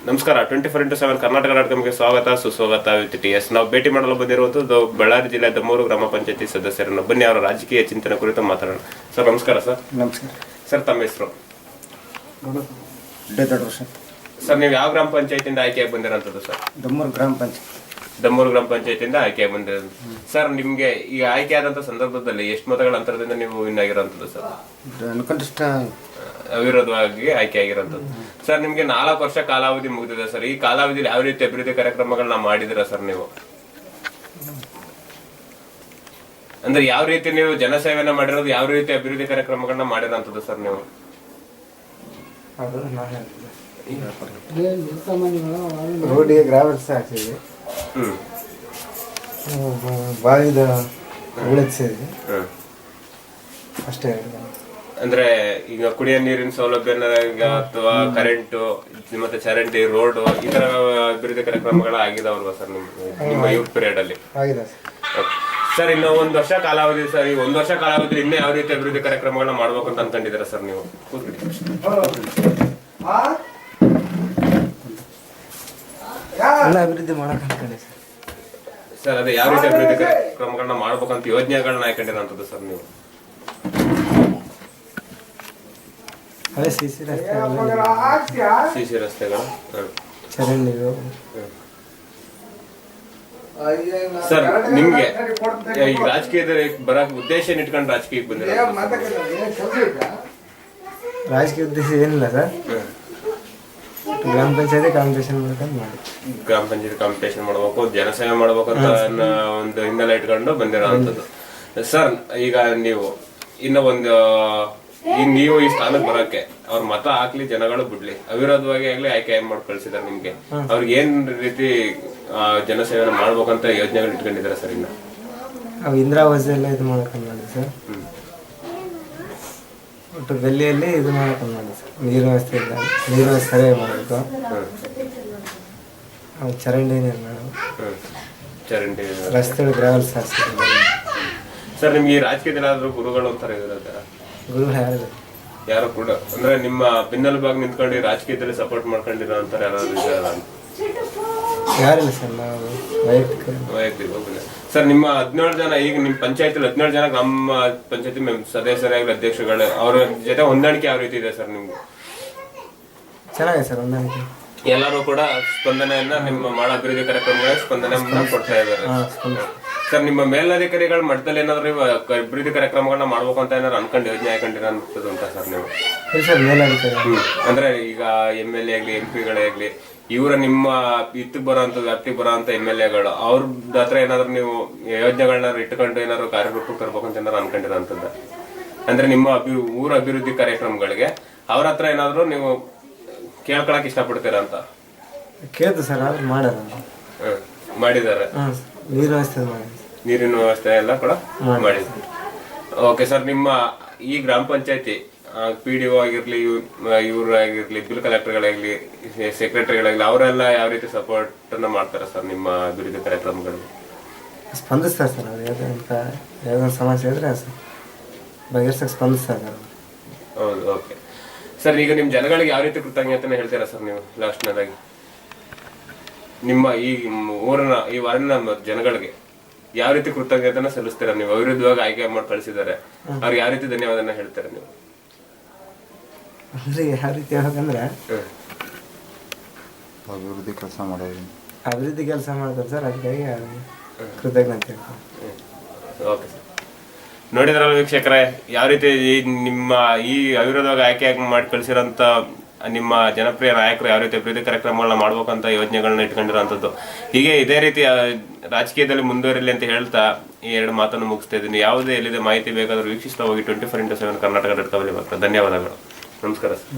ನಮಸ್ಕಾರ. 24x7 ಕರ್ನಾಟಕ.comಗೆ ಸ್ವಾಗತ ಸುಸ್ವಾಗತ. ವಿತ್ TS ನಾವು ಭೇಟಿ ಮಾಡಲು ಬಂದಿರುವುದು ಬಳ್ಳಾರಿ ಜಿಲ್ಲೆ ದಮ್ಮೂರು ಗ್ರಾಮ ಪಂಚಾಯತಿ ಸದಸ್ಯರನ್ನು. ಬನ್ನಿ ಅವರ ರಾಜಕೀಯ ಚಿಂತನೆ ಕುರಿತು ಮಾತಾಡೋಣ. ಸರ್ ನಮಸ್ಕಾರ. ಸರ್ ನಮಸ್ಕಾರ ಸರ್, ತಮ್ಮ ಹೆಸರು? ಸರ್, ನೀವು ಯಾವ ಗ್ರಾಮ ಪಂಚಾಯತಿಯಿಂದ ಆಯ್ಕೆಯಾಗಿ ಬಂದಿರೋಂಥದ್ದು? ಸರ್, ದಮ್ಮೂರು ಗ್ರಾಮ ಪಂಚಾಯತ್. ದಮ್ಮೂರು ಗ್ರಾಮ ಪಂಚಾಯತಿಯಿಂದ ಆಯ್ಕೆಯಾಗಿ ಬಂದಿರೋದು. ಸರ್, ನಿಮ್ಗೆ ಈಗ ಆಯ್ಕೆ ಆದಂತ ಸಂದರ್ಭದಲ್ಲಿ ಎಷ್ಟು ಮತಗಳ ಅಂತರದಿಂದ ನೀವು ವಿನ್ ಆಗಿರೋಂಥದ್ದು? ಸರ್, ಅನ್ಕೊಂಡಿಷ್ಟ ಅವಿರೋಧವಾಗಿ ಆಯ್ಕೆ ಆಗಿರೋಂಥದ್ದು. ಸರ್, ನಿಮ್ಗೆ 4 ವರ್ಷ ಕಾಲಾವಧಿ ಮುಗಿದಿದೆ. ಸರ್, ಈ ಕಾಲಾವಧಿಯಲ್ಲಿ ಯಾವ ರೀತಿ ಅಭಿವೃದ್ಧಿ ಕಾರ್ಯಕ್ರಮಗಳನ್ನ ಮಾಡಿದಿರಾ ಸರ್ ನೀವು? ಅಂದ್ರೆ ಯಾವ ರೀತಿ ನೀವು ಜನಸೇವೆನ ಮಾಡಿರೋದು, ಯಾವ ರೀತಿ ಅಭಿವೃದ್ಧಿ ಕಾರ್ಯಕ್ರಮಗಳನ್ನ ಮಾಡಿರೋಂಥದ್ದು ಸರ್ ನೀವು? ರೋಡಿಗೆ ಗ್ರಾವಲ್ಸ್ ಹಾಕ್ಸಿದ್ವಿ, ಬಾವಿದ ಉಳಿಸಿದ್ವಿ ಅಷ್ಟೇ. ಅಂದ್ರೆ ಈಗ ಕುಡಿಯೋ ನೀರಿನ ಸೌಲಭ್ಯನ ಅಥವಾ ಕರೆಂಟ್ ಮತ್ತೆ ಚರಂಡಿ, ರೋಡ್, ಈ ತರ ಅಭಿವೃದ್ಧಿ ಕಾರ್ಯಕ್ರಮಗಳ ಆಗಿದಾವಲ್ವಾ ಸರ್ ನಿಮ್ಮ ಯೂತ್ ಪೀರಿಯಡ್ ಅಲ್ಲಿ? ಆಗಿದೆ ಸರ್. ಇನ್ನು 1 ವರ್ಷ ಕಾಲಾವಧಿ. ಸರ್, ಈ 1 ವರ್ಷ ಕಾಲಾವಧಿ ಇನ್ನೂ ಯಾವ ರೀತಿ ಅಭಿವೃದ್ಧಿ ಕಾರ್ಯಕ್ರಮಗಳನ್ನ ಮಾಡ್ಬೇಕು ಅಂತ ಅನ್ಕೊಂಡಿದ್ದೀರಾ ಸರ್ ನೀವು? ಎಲ್ಲ ಅಭಿವೃದ್ಧಿ ಮಾಡಕ್ ಅನ್ಕೊಂಡೆ ಸರ್. ಅದೇ ಯಾವ ರೀತಿ ಅಭಿವೃದ್ಧಿ ಕಾರ್ಯಕ್ರಮಗಳನ್ನ ಮಾಡ್ಬೇಕಂತ ಯೋಜನೆಗಳನ್ನ ಹಾಕೊಂಡಿರೋಂಥದ್ದು ಸರ್ ನೀವು? ಅದೇ ಸಿಸಿ ರಸ್ತೆಗಳು, ಚರಂಡಿಗಳು. ಸರ್, ನಿಮ್ಗೆ ಈ ರಾಜಕೀಯದಲ್ಲಿ ಬರಕ್ ಉದ್ದೇಶ ಇಟ್ಕೊಂಡು ರಾಜಕೀಯಕ್ಕೆ ಬಂದಿರೋ? ರಾಜಕೀಯ ಉದ್ದೇಶ ಏನಿಲ್ಲ ಸರ್, ಗ್ರಾಮ ಪಂಚಾಯತಿ ಕಾಂಪಿಟೇಷನ್ ಮಾಡ್ಕೊಂಡು ಮಾಡಿ ಗ್ರಾಮ ಪಂಚಾಯತಿ ಕಾಂಪಿಟೇಷನ್ ಮಾಡ್ಬೇಕು, ಜನಸೇವೆ ಮಾಡ್ಬೇಕು ಅಂತ ಒಂದು ಹಿನ್ನೆಲೆ ಇಟ್ಕೊಂಡು ಬಂದಿರೋಂಥದ್ದು. ಸರ್, ಈಗ ನೀವು ನೀವು ಈ ಸ್ಥಾನಕ್ಕೆ ಬರಕ್ಕೆ ಅವ್ರ ಮತ ಹಾಕ್ಲಿ, ಜನಗಳು ಬಿಡ್ಲಿ, ಅವಿರೋಧವಾಗಿ ಆಗ್ಲಿ ಆಯ್ಕೆ ಮಾಡಿ ಕಳ್ಸಿದಾರೆ ನಿಮ್ಗೆ. ಅವ್ರಿಗೆ ಏನ್ ರೀತಿ ಜನಸೇವೆ ಮಾಡ್ಬೇಕಂತ ಯೋಜನೆಗಳು ಇಟ್ಕೊಂಡಿದ್ದಾರೆ ಸರ್? ಇನ್ನು ಅವು ಇಂದಿರಾವಾಸ ಎಲ್ಲ ಇದು ಮಾಡ್ಕೊಂಡು ಮಾಡಿ ಸರ್. ಒಟ್ಟು ಗಲ್ಲಿಯಲ್ಲಿ ಇದು ಮಾಡ್ಕೊಂಡು ಮಾಡಿ ಸರ್. ನೀರು ವ್ಯವಸ್ಥೆ ಇಲ್ಲ, ನೀರು ವ್ಯವಸ್ಥೆ ಸರಿಯಾಗಿ ಮಾಡಬೇಕು. ಚರಂಡಿ ನಿರ್ಮಾಣ, ಚರಂಡಿ, ರಸ್ತೆಗಳು ಗ್ರಾವಲ್ಸ್ ಹಾಕ್ಸಿದ್ರು. ಸರ್, ನಿಮ್ಗೆ ಈ ರಾಜಕೀಯದಲ್ಲಿ ಗುರುಗಳು ಅಂತಾರ ಇದಾರೆ? ಗುರುಗಳು ಯಾರು? ಯಾರು ಕೂಡ ಅಂದ್ರೆ ನಿಮ್ಮ ಬೆನ್ನೆಲುಬಾಗಿ ನಿಂತ್ಕೊಂಡು ರಾಜಕೀಯದಲ್ಲಿ ಸಪೋರ್ಟ್ ಮಾಡ್ಕೊಂಡಿರೋ ಅಂತಾರ ಯಾರಾದ್ರು ಇದಾರ? ಯಾರಿಲ್ಲ ಸರ್, ನಾವು ವೈಯಕ್ತಿಕ. ಸರ್, ನಿಮ್ಮ 17 ಜನ, ಈಗ ನಿಮ್ ಪಂಚಾಯತಿಲಿ 17 ಜನ ಗ್ರಾಮ ಪಂಚಾಯತಿ ಸದಸ್ಯರಾಗಲಿ, ಅಧ್ಯಕ್ಷಗಳು, ಅವ್ರ ಜೊತೆ ಹೊಂದಾಣಿಕೆ ಯಾವ ರೀತಿ ಇದೆ ಸರ್ ನಿಮ್ಗೆ? ಚೆನ್ನಾಗಿದೆ ಸರ್ ಹೊಂದಾಣಿಕೆ. ಎಲ್ಲರೂ ಕೂಡ ಸ್ಪಂದನೆಯನ್ನ ನಿಮ್ಮ ಮಾಡೋ ಅಭಿವೃದ್ಧಿ ಕಾರ್ಯಕ್ರಮಗಳ ಸ್ಪಂದನೆ ಕೊಡ್ತಾ ಇದ್ದಾರೆ. ಸರ್, ನಿಮ್ಮ ಮೇಲಧಿಕಾರಿಗಳ ಮಟ್ಟದಲ್ಲಿ ಏನಾದ್ರು ಅಭಿವೃದ್ಧಿ ಕಾರ್ಯಕ್ರಮಗಳನ್ನ ಮಾಡ್ಬೇಕು ಅಂತ ಏನಾದ್ರು ಅನ್ಕೊಂಡು ಯೋಜನೆ ಹಾಕೊಂಡಿರೋದು ಉಂಟಾ ಸರ್ ನೀವು? ಸರ್, ಮೇಲಧಿಕಾರಿ ಅಂದ್ರೆ ಈಗ MLA ಆಗ್ಲಿ, MP ಆಗ್ಲಿ, ಇವರ ನಿಮ್ಮ ಇತ್ತಿಗೆ ಬರೋಂಥ ವ್ಯಾಪ್ತಿಗೆ ಬರೋಂಥ MLAಗಳು ಅವ್ರ ಹತ್ರ ಏನಾದ್ರು ನೀವು ಯೋಜನೆಗಳನ್ನ ಇಟ್ಕೊಂಡು ಏನಾದ್ರು ಕಾರ್ಯರೂಪಕ್ಕೆ ತರ್ಬೇಕು ಅಂತ ಏನಾದ್ರು ಅನ್ಕೊಂಡಿರೋಂಥದ್ದು? ಅಂದ್ರೆ ನಿಮ್ಮ ಊರ ಅಭಿವೃದ್ಧಿ ಕಾರ್ಯಕ್ರಮಗಳಿಗೆ ಅವ್ರ ಹತ್ರ ಏನಾದ್ರು ನೀವು ಕೇಳ್ಕೊಳಕ್ ಇಷ್ಟಪಡ್ತೀರಾ ಅಂತ? ಕೇಳ್ತು ಸರ್, ಆದ್ರೆ ಮಾಡ್ಯಾರ, ಮಾಡಿದ್ದಾರೆ. ನೀರಿನ ವ್ಯವಸ್ಥೆ ಎಲ್ಲ ಕೂಡ ಮಾಡಿದ್ದಾರೆ. ಓಕೆ ಸರ್, ನಿಮ್ಮ ಈ ಗ್ರಾಮ ಪಂಚಾಯತಿ PDO ಆಗಿರ್ಲಿ, ಇವ್ರಾಗಿರ್ಲಿ, ಬಿಲ್ ಕಲೆಕ್ಟರ್ಗಳಾಗ್ಲಿ, ಸೆಕ್ರೆಟರಿಗಳಾಗ್ಲಿ, ಅವರೆಲ್ಲ ಯಾವ ರೀತಿ ಸಪೋರ್ಟ್ ಅನ್ನ ಮಾಡ್ತಾರೆ ಸರ್ ನಿಮ್ಮ ಅಭಿವೃದ್ಧಿ ಕಾರ್ಯಕ್ರಮಗಳಿಗೆ? ಸ್ಪಂದಿಸ್ತಾರೆ ಸರ್. ಅವ್ರು ಯಾವ್ದೊಂದು ಸಮಸ್ಯೆ ಇದ್ರೆ ಬಗೆಹರಿಸಕ್ಕೆ ಸ್ಪಂದಿಸ್ತಾರೆ. ಹೌದು. ಓಕೆ ಸರ್, ಈಗ ನಿಮ್ ಜನಗಳಿಗೆ ಯಾವ ರೀತಿ ಕೃತಜ್ಞತೆ ಹೇಳ್ತೀರಾ ಸರ್ ನೀವು ಲಾಸ್ಟ್ನದಾಗಿ? ನಿಮ್ಮ ಈ ವಾರ್ಡಿನ ಜನಗಳಿಗೆ ಯಾವ ರೀತಿ ಕೃತಜ್ಞತೆನ ಸಲ್ಲಿಸ್ತೀರಾ ನೀವು? ಅವಿರುದ್ಧವಾಗಿ ಆಯ್ಕೆ ಮಾಡಿ ಕಳಿಸಿದ್ದಾರೆ, ಅವ್ರಿಗೆ ಯಾವ ರೀತಿ ಧನ್ಯವಾದನ ಹೇಳ್ತೀರಾ ನೀವು? ಅಂದ್ರೆ ಯಾವ ರೀತಿ ಹೇಳ್ಬೇಕಂದ್ರೆ ಅಭಿವೃದ್ಧಿ ಕೆಲಸ ಮಾಡ್ತಾರೆ ಸರ್, ಅದಕ್ಕಾಗಿ ಕೃತಜ್ಞತೆ. ಓಕೆ ಸರ್, ನೋಡಿದ್ರಲ್ಲ ವೀಕ್ಷಕರೇ, ಯಾವ ರೀತಿ ನಿಮ್ಮ ಈ ಅವಿರೋಧವಾಗಿ ಆಯ್ಕೆ ಮಾಡಿ ಕಳಿಸಿರೋಂಥ ನಿಮ್ಮ ಜನಪ್ರಿಯ ನಾಯಕರು ಯಾವ ರೀತಿ ಅಭಿವೃದ್ಧಿ ಕಾರ್ಯಕ್ರಮಗಳನ್ನ ಮಾಡ್ಬೇಕಂತ ಯೋಜನೆಗಳನ್ನ ಇಟ್ಕೊಂಡಿರೋಂಥದ್ದು. ಹೀಗೆ ಇದೇ ರೀತಿ ರಾಜಕೀಯದಲ್ಲಿ ಮುಂದುವರಿಲಿ ಅಂತ ಹೇಳ್ತಾ ಈ 2 ಮಾತನ್ನು ಮುಗಿಸ್ತಾ ಇದ್ದೀನಿ. ಯಾವುದೇ ಎಲ್ಲಿದೆ ಮಾಹಿತಿ ಬೇಕಾದರೂ ವೀಕ್ಷಿಸ್ತಾ ಹೋಗಿ 24x7 ಕರ್ನಾಟಕ.com. ಧನ್ಯವಾದಗಳು. ನಮಸ್ಕಾರ ಸರ್.